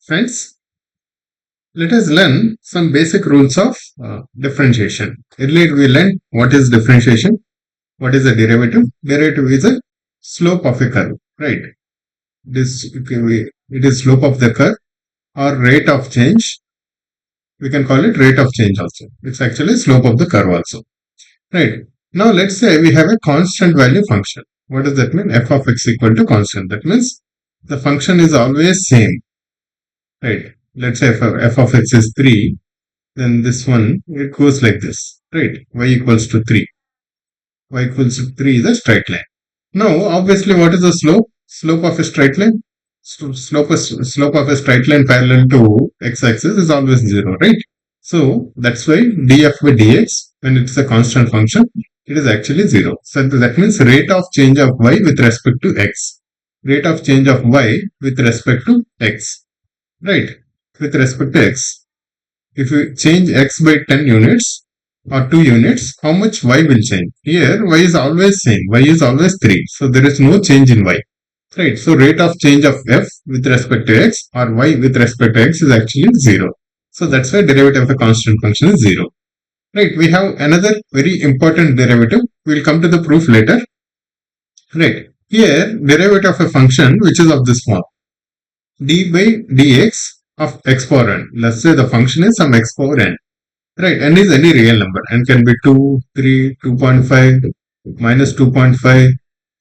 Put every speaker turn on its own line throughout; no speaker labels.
Friends, let us learn some basic rules of differentiation. Earlier we learned what is differentiation, what is a derivative. Derivative is a slope of a curve, right? It is slope of the curve or rate of change. We can call it rate of change also. It's actually slope of the curve also, right? Now let's say we have a constant value function. What does that mean? F of x equal to constant. That means the function is always same, right? Let's say f of x is 3, then this one, it goes like this, right? Y equals to 3. Y equals to 3 is a straight line. Now, obviously, what is the slope? Slope of a straight line? Slope of a straight line parallel to x-axis is always 0, right? So, that's why df by dx, when it's a constant function, it is actually 0. So, that means rate of change of y with respect to x. Rate of change of y with respect to x, right? With respect to x. If you change x by 10 units or 2 units, how much y will change? Here, y is always same. Y is always 3. So, there is no change in y. Right. So, rate of change of f with respect to x or y with respect to x is actually 0. So, that's why derivative of a constant function is 0. Right. We have another very important derivative. We'll come to the proof later. Right. Here, derivative of a function which is of this form. D by dx of x power n. Let's say the function is some x power n. Right, n is any real number. N can be 2, 3, 2.5, minus 2.5,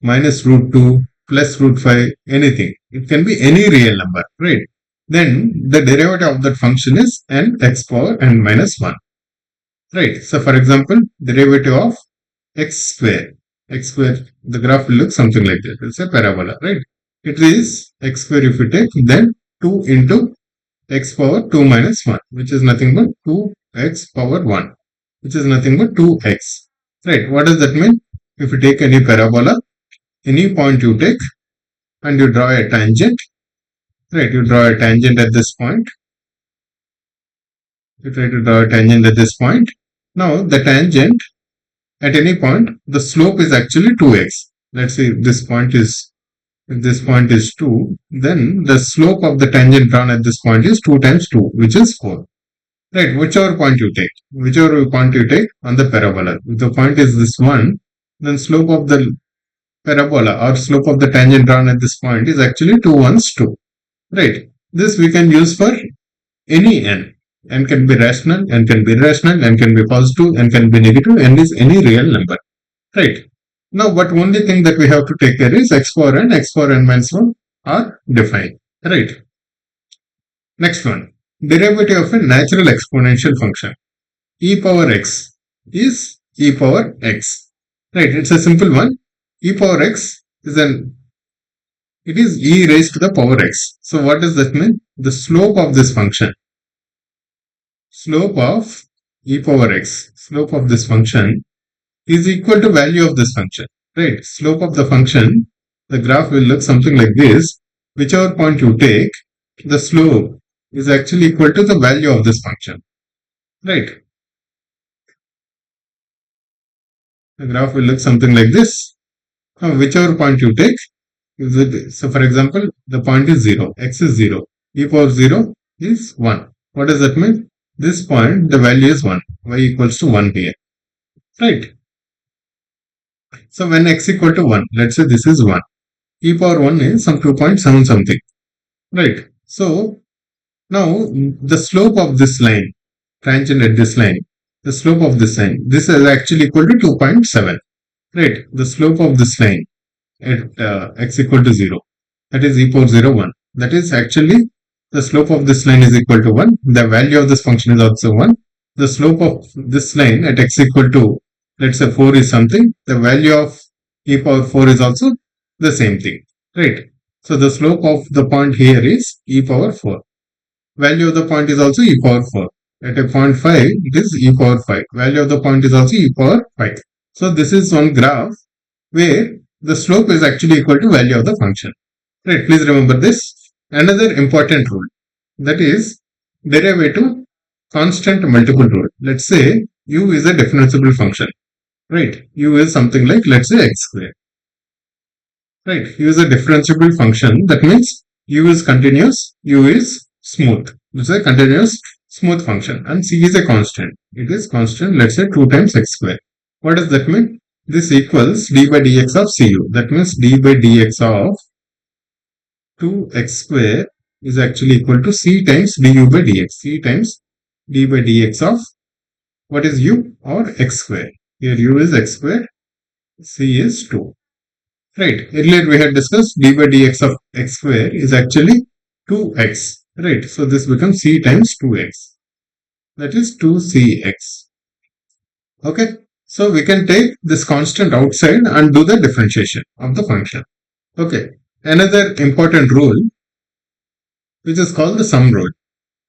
minus root 2, plus root 5, anything. It can be any real number, right? Then the derivative of that function is n x power n minus 1. Right, so for example, derivative of x square. X square, the graph will look something like this. It's a parabola, right? It is x square if you take, then 2 into x power 2 minus 1, which is nothing but 2x power 1, which is nothing but 2x. Right, what does that mean? If you take any parabola, any point you take, and you draw a tangent, right, you draw a tangent at this point. You try to draw a tangent at this point. Now, the tangent at any point, the slope is actually 2x. Let's say this point is, if this point is 2, then the slope of the tangent drawn at this point is 2 times 2, which is 4. Right, whichever point you take on the parabola. If the point is this one, then slope of the parabola or slope of the tangent drawn at this point is actually 2 ones 2. Right, this we can use for any n. N can be rational, n can be irrational, n can be positive, n can be negative, n is any real number. Right. Now, but only thing that we have to take care is x power n minus 1 are defined. Right. Next one. Derivative of a natural exponential function. E power x is e power x. Right. It's a simple one. E power x is it is e raised to the power x. So, what does that mean? The slope of this function. Slope of e power x. Slope of this function is equal to value of this function, right? Slope of the function, the graph will look something like this. Whichever point you take, the slope is actually equal to the value of this function, right? The graph will look something like this. Now, whichever point you take, so for example, the point is 0, x is 0, e power 0 is 1. What does that mean? This point, the value is 1, y equals to 1 here, right? So when x equal to 1, let's say this is 1. E power 1 is some 2.7 something. Right. So now the slope of this line, tangent at this line, the slope of this line, this is actually equal to 2.7. Right. The slope of this line at x equal to 0, that is e power 0, 1. That is actually the slope of this line is equal to 1. The value of this function is also 1. The slope of this line at x equal to, let's say 4 is something, the value of e power 4 is also the same thing, right? So the slope of the point here is e power 4. Value of the point is also e power 4. At a point 5, it is e power 5. Value of the point is also e power 5. So this is one graph where the slope is actually equal to value of the function. Right, please remember this. Another important rule, that is derivative constant multiple rule. Let's say u is a differentiable function. Right, u is something like, let's say, x square. Right, u is a differentiable function. That means u is continuous, u is smooth. It's a continuous smooth function. And c is a constant. It is constant, let's say 2 times x square. What does that mean? This equals d by dx of cu. That means d by dx of 2x square is actually equal to c times du by dx. C times d by dx of what is u or x square. Here u is x square, c is 2. Right. Earlier we had discussed d by dx of x square is actually 2x. Right. So this becomes c times 2x. That is 2cx. Okay. So we can take this constant outside and do the differentiation of the function. Okay. Another important rule, which is called the sum rule.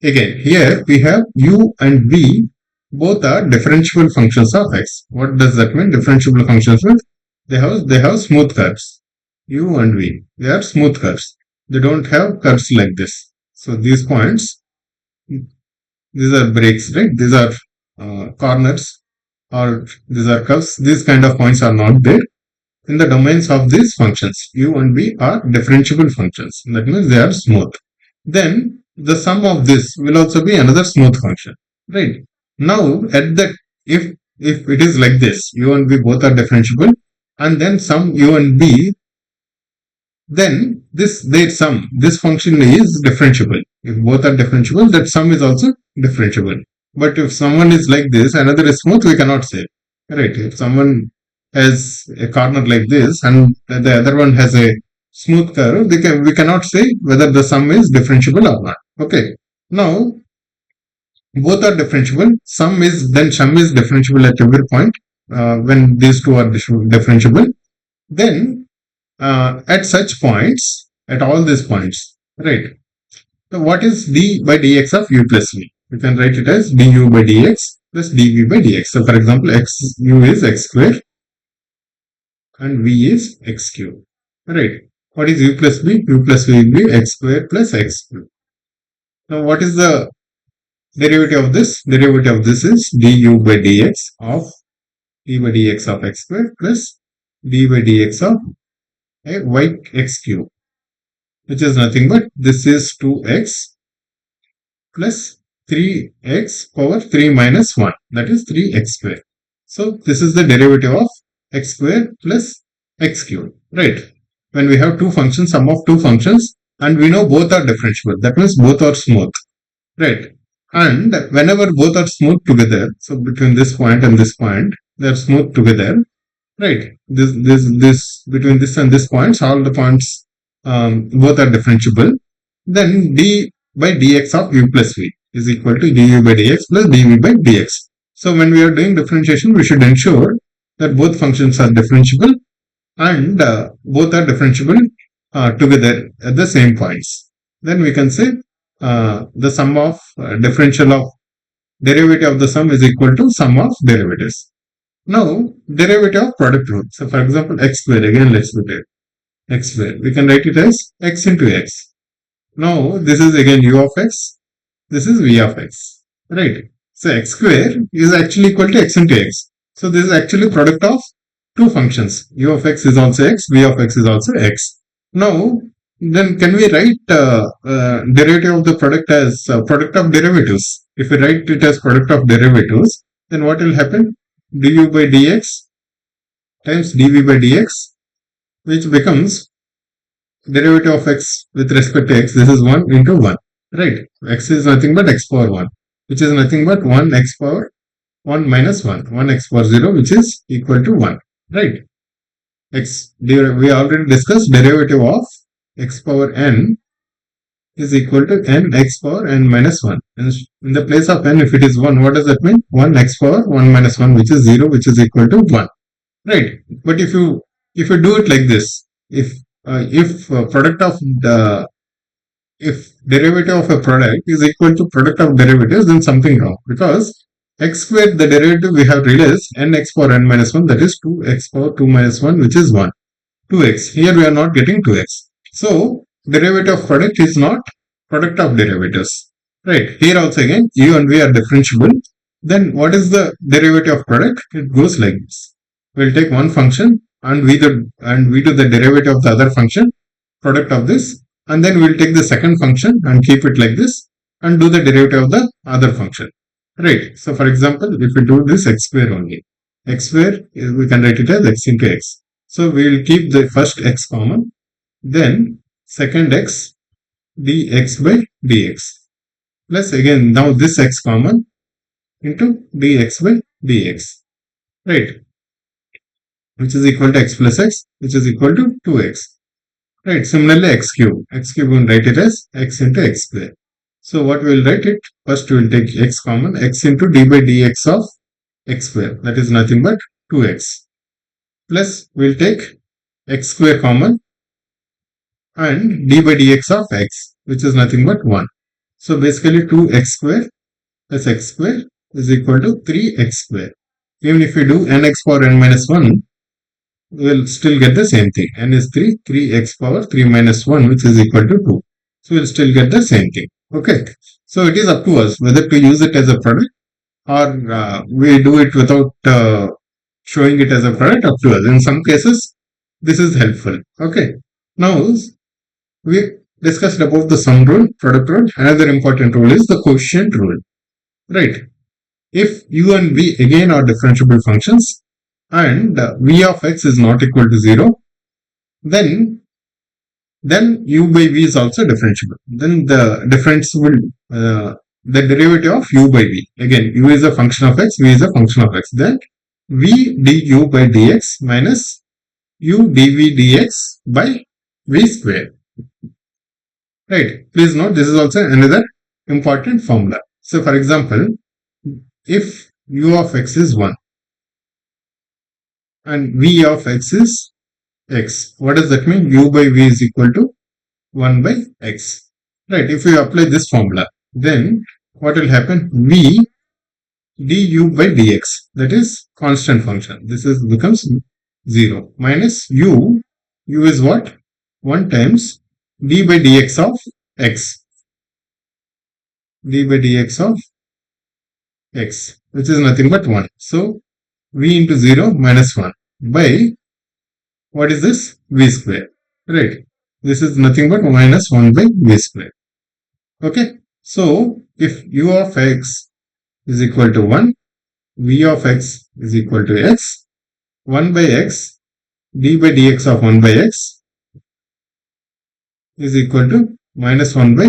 Again, here we have u and v, both are differentiable functions of x. What does that mean? Differentiable functions means they have smooth curves. U and v, they are smooth curves. They don't have curves like this. So these points, these are breaks, right? These are corners, or these are curves. These kind of points are not there in the domains of these functions. U and v are differentiable functions. That means they are smooth. Then the sum of this will also be another smooth function, right? Now at that, if it is like this, u and v both are differentiable, and then sum u and v, then their sum, this function is differentiable. If both are differentiable, that sum is also differentiable. But if someone is like this, another is smooth, we cannot say, right? If someone has a corner like this and the other one has a smooth curve, we cannot say whether the sum is differentiable or not. Okay. Now both are differentiable. Sum is differentiable at every point when these two are differentiable. Then at such points, at all these points, right? So what is d by dx of u plus v? We can write it as du by dx plus dv by dx. So for example, u is x square and v is x cube. Right. What is u plus v? U plus v will be x square plus x cube. Now what is the derivative of this? Derivative of this is du by dx of x square plus d by dx of x cube, which is nothing but this is 2x plus 3x power 3 minus 1, that is 3x square. So this is the derivative of x square plus x cube, right? When we have two functions, sum of two functions, and we know both are differentiable, that means both are smooth, right? And whenever both are smooth together, so between this point and this point, they are smooth together, right? This between this and this points, all the points both are differentiable. Then d by dx of u plus v is equal to du by dx plus dv by dx. So when we are doing differentiation, we should ensure that both functions are differentiable and both are differentiable together at the same points. Then we can say the sum of differential of derivative of the sum is equal to sum of derivatives. Now, derivative of product rule. So for example, x square, again let's look at x square. We can write it as x into x. Now, this is again u of x, this is v of x, right? So x square is actually equal to x into x. So this is actually product of two functions. U of x is also x, v of x is also x. Now, then can we write derivative of the product as product of derivatives? If we write it as product of derivatives, then what will happen? Du by dx times dv by dx, which becomes derivative of x with respect to x. This is 1 into 1, right? X is nothing but x power 1, which is nothing but 1 x power 1 minus 1, 1 x power 0, which is equal to 1, right? We already discussed derivative of x power n is equal to n x power n minus 1. In the place of n, if it is 1, what does that mean? 1 x power 1 minus 1, which is 0, which is equal to 1, right? But if you do it like this, if derivative of a product is equal to product of derivatives, then something wrong, because x squared, the derivative we have realized n x power n minus 1, that is 2x power 2 minus 1, which is 1. 2x. Here we are not getting 2x. So derivative of product is not product of derivatives, right? Here also again, u and v are differentiable. Then what is the derivative of product? It goes like this. We'll take one function and we do the derivative of the other function, product of this, and then we'll take the second function and keep it like this, and do the derivative of the other function. Right. So for example, if we do this x square only, x square we can write it as x into x. So we will keep the first x common, then second x dx by dx, plus again now this x common into dx by dx, right, which is equal to x plus x, which is equal to 2x. Right, similarly x cube we will write it as x into x square. So what we will write it, first we will take x common, x into d by dx of x square, that is nothing but 2x, plus we will take x square common and d by dx of x, which is nothing but 1. So basically 2x square plus x square is equal to 3x square. Even if we do nx power n minus 1, we will still get the same thing. N is 3, 3x power 3 minus 1, which is equal to 2. So we will still get the same thing. Okay. So it is up to us whether to use it as a product or we do it without showing it as a product, up to us. In some cases, this is helpful. Okay. Now, we discussed about the sum rule, product rule. Another important rule is the quotient rule. Right. If u and v again are differentiable functions and v of x is not equal to 0, then u by v is also differentiable. Then the difference will, the derivative of u by v. Again, u is a function of x, v is a function of x. Then v du by dx minus u dv dx by v square. Right. Please note this is also another important formula. So for example, if u of x is 1 and v of x is x, what does that mean? U by v is equal to 1 by x. Right. If we apply this formula, then what will happen? V du by dx, that is constant function. This is becomes 0 minus u is what? 1 times d by dx of x, d by dx of x, which is nothing but 1. So v into 0 minus 1 by, what is this? V square. Right. This is nothing but minus 1 by v square. Okay. So if u of x is equal to 1, v of x is equal to x, 1 by x, d by dx of 1 by x is equal to minus 1 by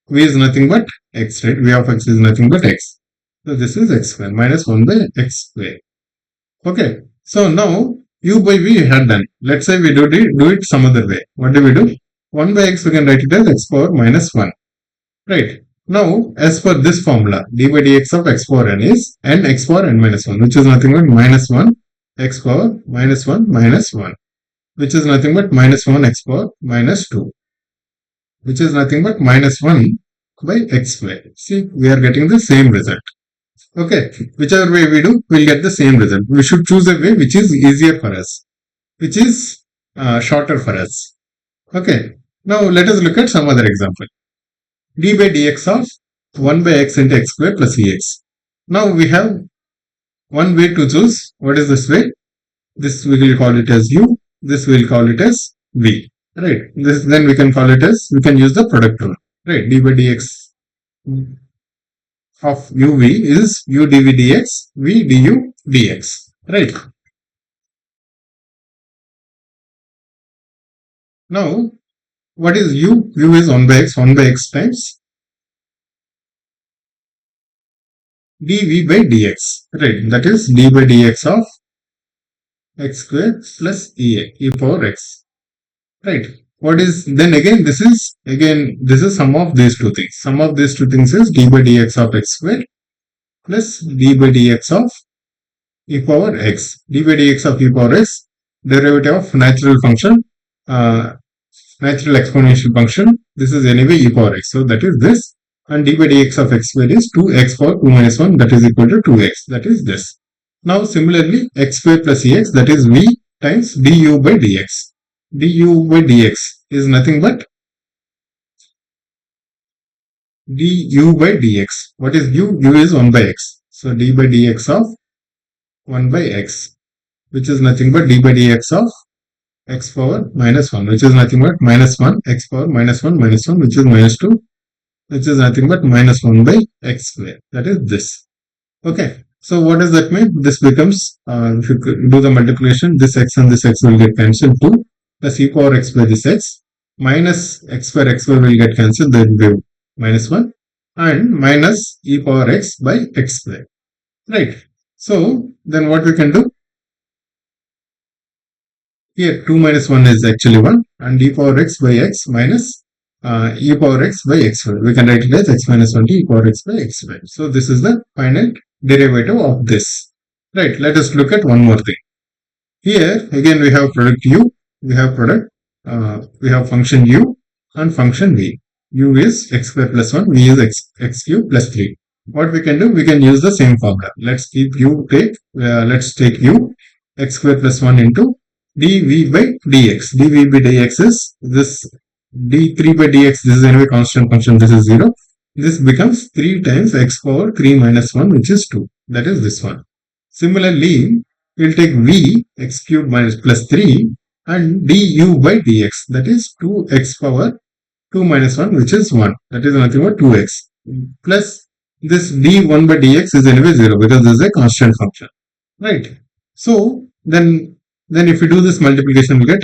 v is nothing but x, right? V of x is nothing but x. So this is x square minus 1 by x square. Okay. So now u by v we had done. Let's say we do it some other way. What do we do? 1 by x we can write it as x power minus 1. Right. Now as per this formula, d by dx of x power n is n x power n minus 1, which is nothing but minus 1 x power minus 1 minus 1, which is nothing but minus 1 x power minus 2, which is nothing but minus 1 by x square. See, we are getting the same result. Okay, whichever way we do, we'll get the same result. We should choose a way which is easier for us, which is shorter for us. Okay, now let us look at some other example. D by dx of 1 by x into x square plus ex. Now we have one way to choose. What is this way? This we will call it as u, this we will call it as v. Right, this then we can call it as, we can use the product rule. Right, d by dx of uv is u dv dx, v du dx. Right. Now, what is u? U is 1 by x times dv by dx. Right, that is d by dx of x square plus e power x. Right. What is, then again this is sum of these two things. Sum of these two things is d by dx of x square plus d by dx of e power x. D by dx of e power x, derivative of natural function, natural exponential function. This is anyway e power x. So that is this. And d by dx of x square is 2x power 2 minus 1, that is equal to 2x. That is this. Now similarly, x square plus ex, that is v times du by dx. Du by dx is nothing but du by dx. What is u? U is 1 by x. So d by dx of 1 by x, which is nothing but d by dx of x power minus 1, which is nothing but minus 1 x power minus 1 minus 1, which is minus 2, which is nothing but minus 1 by x square. That is this. Okay. So what does that mean? This becomes, if you do the multiplication, this x and this x will get cancelled. 2 plus e power x by this x minus x square will get cancelled. Then will be minus 1 and minus e power x by x square. Right. So then what we can do? Here 2 minus 1 is actually 1 and e power x by x minus e power x by x square. We can write it as x minus 1 to e power x by x square. So this is the final derivative of this. Right. Let us look at one more thing. Here again we have product u, we have function u and function v. U is x square plus 1, v is x cube plus 3. What we can do? We can use the same formula. Let's take u x square plus 1 into dv by dx. dv by dx is this, d3 by dx, this is anyway constant function, this is 0. This becomes 3 times x power 3 minus 1, which is 2. That is this one. Similarly, we'll take v x cube minus plus 3 and du by dx, that is 2x power 2 minus 1, which is 1. That is nothing but 2x. Plus this d1 by dx is anyway 0 because this is a constant function. Right. So then if we do this multiplication, we get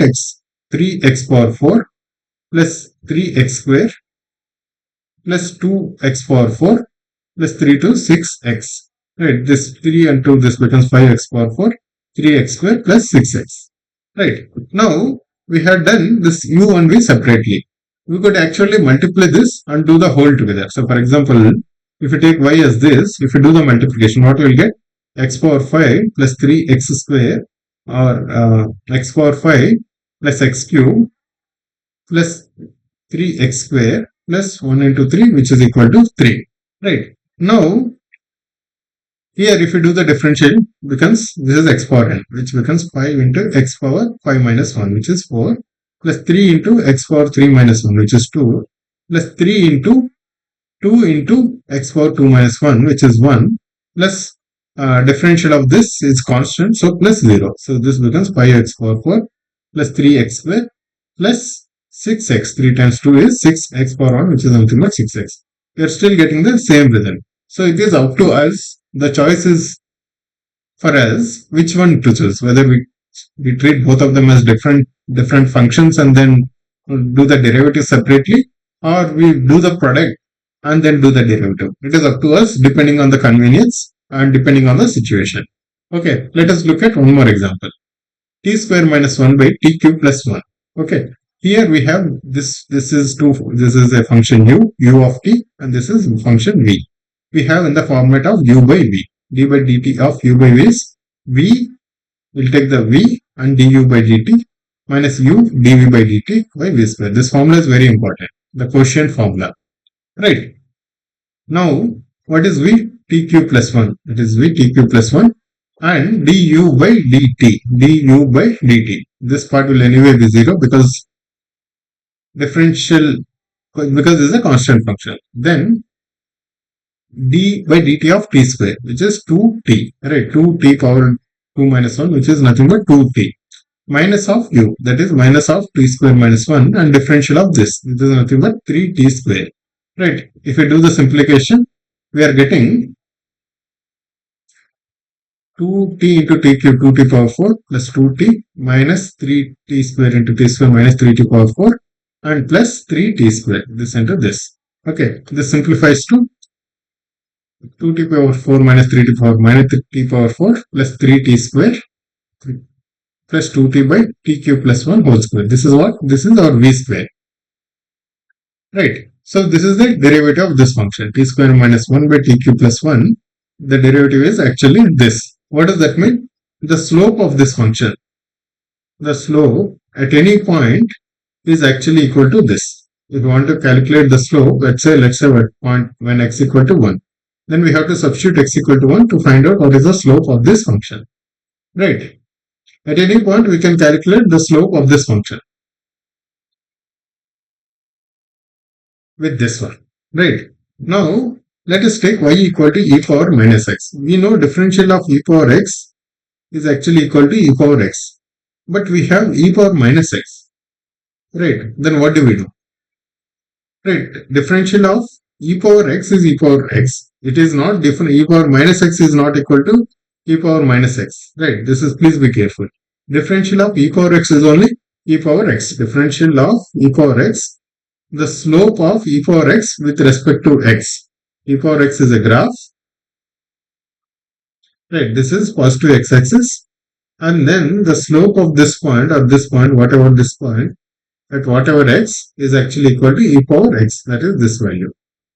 3x power 4 plus 3x square plus 2x power 4 plus 3 to 6x. Right, this 3 and 2, this becomes 5x power 4, 3x square plus 6x. Right, now we have done this u and v separately. We could actually multiply this and do the whole together. So for example, if you take y as this, if you do the multiplication, what we will get? X power 5 plus 3x square or x power 5 plus x cube plus 3x square plus 1 into 3, which is equal to 3. Right. Now, here if you do the differentiation, becomes, this is x power n, which becomes 5 into x power 5 minus 1, which is 4, plus 3 into x power 3 minus 1, which is 2, plus 3 into 2 into x power 2 minus 1, which is 1, plus differential of this is constant, so plus 0. So this becomes 5x power 4 plus 3x square plus 6x. 3 times 2 is 6x power 1, which is nothing but 6x. We are still getting the same result. So it is up to us. The choice is for us which one to choose, whether we treat both of them as different functions and then do the derivative separately, or we do the product and then do the derivative. It is up to us depending on the convenience and depending on the situation. Okay, let us look at one more example. T square minus 1 by t cube plus 1. Okay, here we have this is a function u of t, and this is function v. We have in the format of u by v. D by dt of u by v is v, we'll take the v and du by dt minus u dv by dt by v square. This formula is very important, the quotient formula. Right. Now, what is v? T cube plus 1. It is v t cube plus 1 and du by dt. This part will anyway be 0 because this is a constant function. Then d by dt of t square, which is 2t, right? 2t power 2 minus 1, which is nothing but 2t, minus of u, that is minus of t square minus 1, and differential of this is nothing but 3t square. Right? If we do the simplification, we are getting 2t into t cube, 2t power 4 plus 2t minus 3t square into t square minus 3t power 4 and plus 3t square, this into this. Okay, this simplifies to 2t power 4 minus 3t power minus 3t power 4 plus 3t square plus 2t by t cube plus 1 whole square. This is what? This is our v square. Right. So this is the derivative of this function, t square minus 1 by t cube plus 1. The derivative is actually this. What does that mean? The slope of this function, the slope at any point is actually equal to this. If you want to calculate the slope, let's say at point when x equal to 1, then we have to substitute x equal to 1 to find out what is the slope of this function. Right. At any point, we can calculate the slope of this function with this one. Right. Now, let us take y equal to e power minus x. We know differential of e power x is actually equal to e power x. But we have e power minus x. Right. Then what do we do? Right. Differential of e power x is e power x. It is not different. E power minus x is not equal to e power minus x. Right. This is, please be careful. Differential of e power x is only e power x. Differential of e power x. The slope of e power x with respect to x. E power x is a graph. Right. This is positive x-axis. And then the slope of this point or this point, whatever this point, at whatever x is actually equal to e power x. That is this value.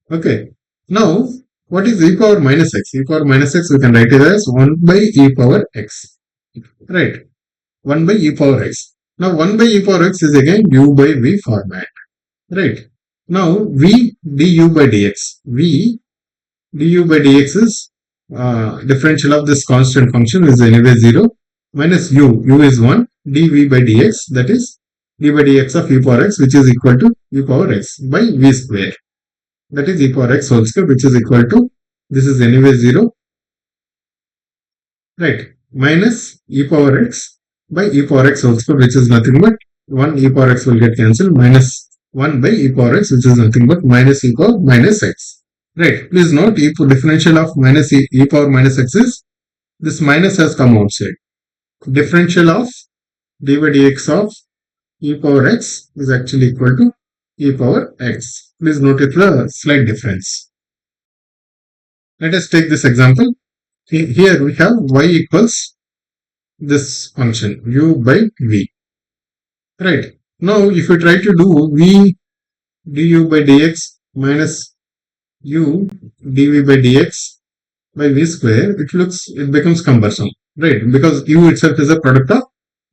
Okay. Now, what is e power minus x? E power minus x, we can write it as 1 by e power x. Right. 1 by e power x. Now, 1 by e power x is again u by v format. Right. Now, v du by dx. V du by dx is differential of this constant function is anyway 0 minus u is 1 dv by dx, that is d by dx of e power x, which is equal to e power x by v square, that is e power x whole square, which is equal to, this is anyway 0, right, minus e power x by e power x whole square, which is nothing but 1 e power x will get cancelled, minus 1 by e power x, which is nothing but minus e power minus x. Right. Please note, differential of minus e power minus x is, this minus has come outside. Differential of d by dx of e power x is actually equal to e power x. Please note it the slight difference. Let us take this example. Here we have y equals this function u by v. Right. Now if you try to do v du by dx minus u dv by dx by v square, it becomes cumbersome, right? Because u itself is a product of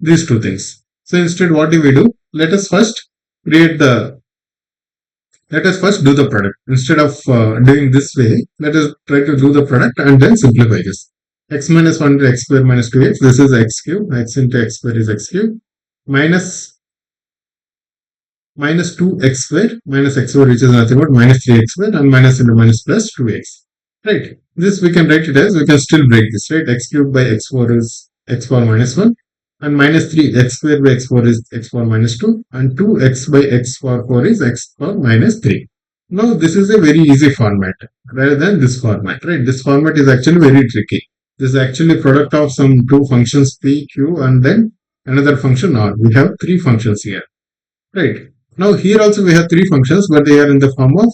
these two things. So instead, what do we do? Let us first do the product. Instead of doing this way, let us try to do the product and then simplify this. X minus 1 into x square minus 2x, this is x cube, x into x square is x cube, minus 2x square minus x square, which is nothing but minus 3x square, and minus into minus plus 2x. Right. This we can write it as, we can still break this, right? X cube by x4 is x power minus 1, and minus 3 x square by x4 is x power minus 2, and 2x by x power 4 is x power minus 3. Now this is a very easy format rather than this format, right? This format is actually very tricky. This is actually product of some two functions p, q, and then another function r. We have three functions here, right? Now here also we have three functions, but they are in the form of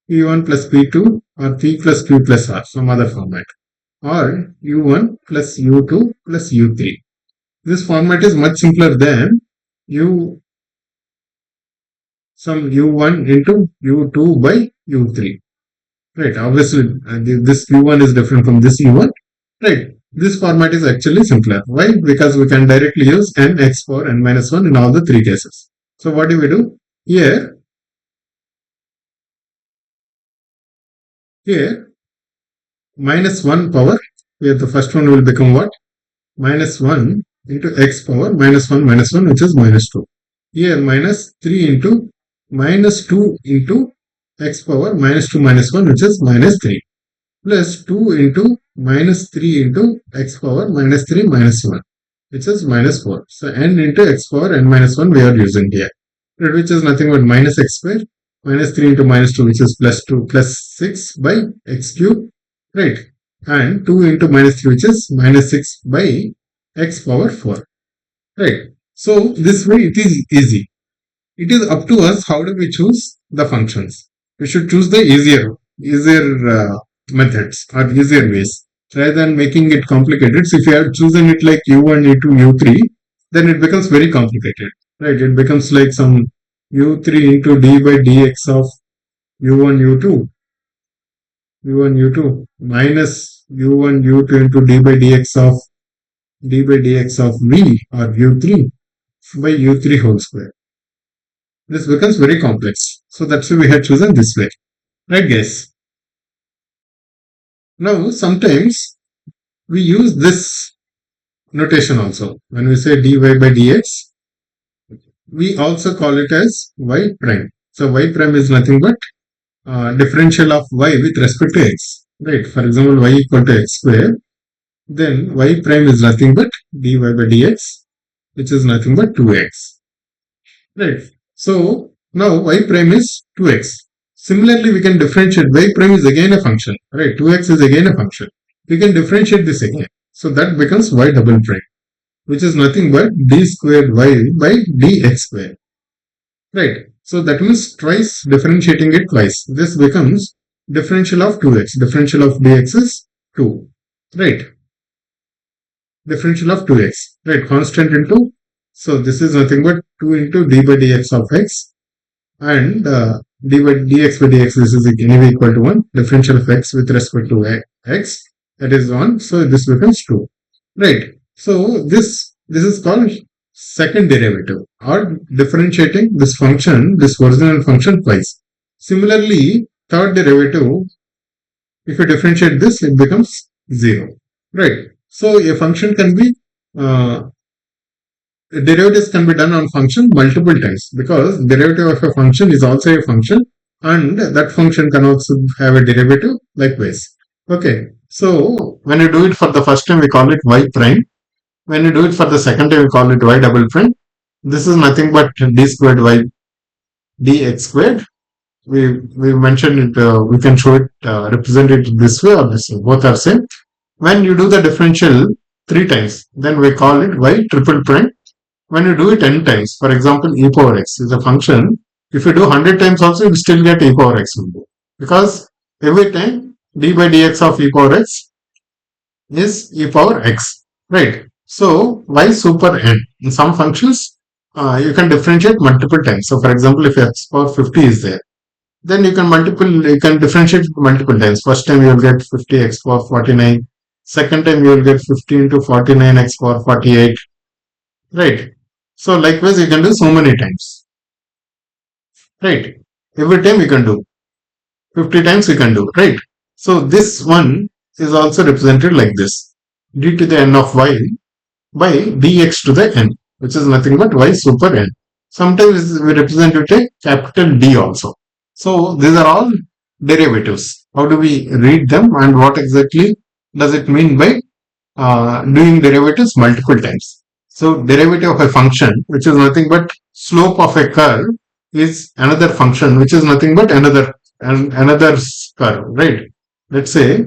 p1 plus p2 or p plus q plus r, some other format, or u1 plus u2 plus u3. This format is much simpler than some u1 into u2 by u3. Right, obviously this u1 is different from this u1. Right, this format is actually simpler. Why? Because we can directly use n x power n minus 1 in all the three cases. So what do we do? Here, minus 1 power, here the first one will become what? Minus 1 into x power minus 1 minus 1, which is minus 2. Here minus 3 into minus 2 into x power minus 2 minus 1, which is minus 3. Plus 2 into minus 3 into x power minus 3 minus 1, which is minus 4. So n into x power n minus 1 we are using here, which is nothing but minus x square, minus 3 into minus 2, which is plus 2 plus 6 by x cube, right? And 2 into minus 3, which is minus 6 by x power 4, right? So this way it is easy. It is up to us how do we choose the functions. We should choose the easier methods or easier ways rather than making it complicated. So if you have chosen it like u1, u2, u3, then it becomes very complicated, right? It becomes like some u3 into d by dx of u1, u2 minus u1, u2 into d by dx of v or u3 by u3 whole square. This becomes very complex. So that's why we had chosen this way. Right, guys? Now, sometimes we use this notation also. When we say dy by dx, we also call it as y prime. So y prime is nothing but differential of y with respect to x. Right? For example, y equal to x square. Then y prime is nothing but dy by dx, which is nothing but 2x. Right? So now y prime is 2x. Similarly, we can differentiate y prime is again a function, right? 2x is again a function. We can differentiate this again. So that becomes y double prime, which is nothing but d squared y by dx squared, right? So that means twice differentiating it twice. This becomes differential of 2x. Differential of dx is 2, right? Differential of 2x, right? Constant into, so this is nothing but 2 into d by dx of x, and d by dx by dx, this is anyway equal to 1. Differential of x with respect to x, that is 1. So this becomes 2, right? So this is called second derivative, or differentiating this function, this original function twice. Similarly, third derivative, if you differentiate this, it becomes 0, right? So a function can be derivatives can be done on function multiple times, because derivative of a function is also a function, and that function can also have a derivative likewise. Okay, so when you do it for the first time, we call it y prime. When you do it for the second time, we call it y double prime. This is nothing but d squared y dx squared. We mentioned it, we can show it, represent it this way or this way, both are same. When you do the differential 3 times, then we call it y triple prime. When you do it n times, for example, e power x is a function. If you do 100 times also, you still get e power x, because every time d by dx of e power x is e power x, right? So y super n. In some functions, you can differentiate multiple times. So for example, if x power 50 is there, then you can differentiate multiple times. First time you will get 50 x power 49. Second time you will get 50 into 49 x power 48, right? So likewise, you can do so many times, right? Every time you can do 50 times, you can do, right? So this one is also represented like this: d to the n of y by dx to the n, which is nothing but y super n. Sometimes we represent it a capital D also. So these are all derivatives. How do we read them, and what exactly does it mean by doing derivatives multiple times? So derivative of a function, which is nothing but slope of a curve, is another function, which is nothing but another curve, right? Let's say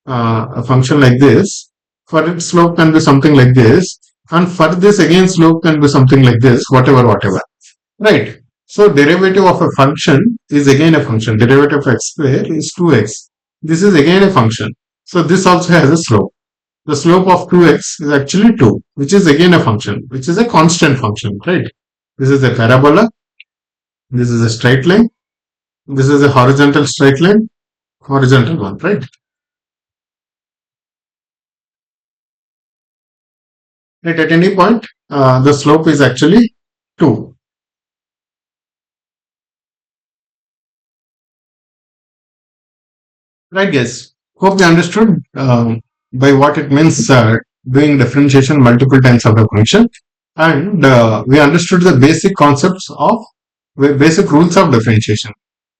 a function like this, for its slope can be something like this, and for this again slope can be something like this, whatever, right? So derivative of a function is again a function. Derivative of x square is 2x. This is again a function. So this also has a slope. The slope of 2x is actually 2, which is again a function, which is a constant function, right? This is a parabola. This is a straight line. This is a horizontal straight line. Horizontal one, right? Right, at any point, the slope is actually 2. Right, guys. Hope you understood by what it means doing differentiation multiple times of a function, and we understood the basic concepts of basic rules of differentiation.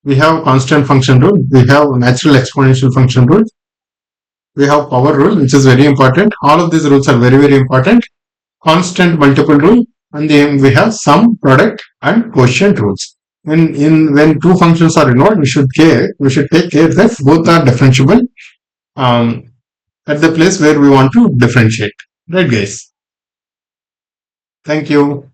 We have constant function rule, we have natural exponential function rule, we have power rule, which is very important. All of these rules are very important. Constant multiple rule, and then we have sum, product, and quotient rules. When two functions are involved, we should take care that both are differentiable at the place where we want to differentiate. Right, guys? Thank you.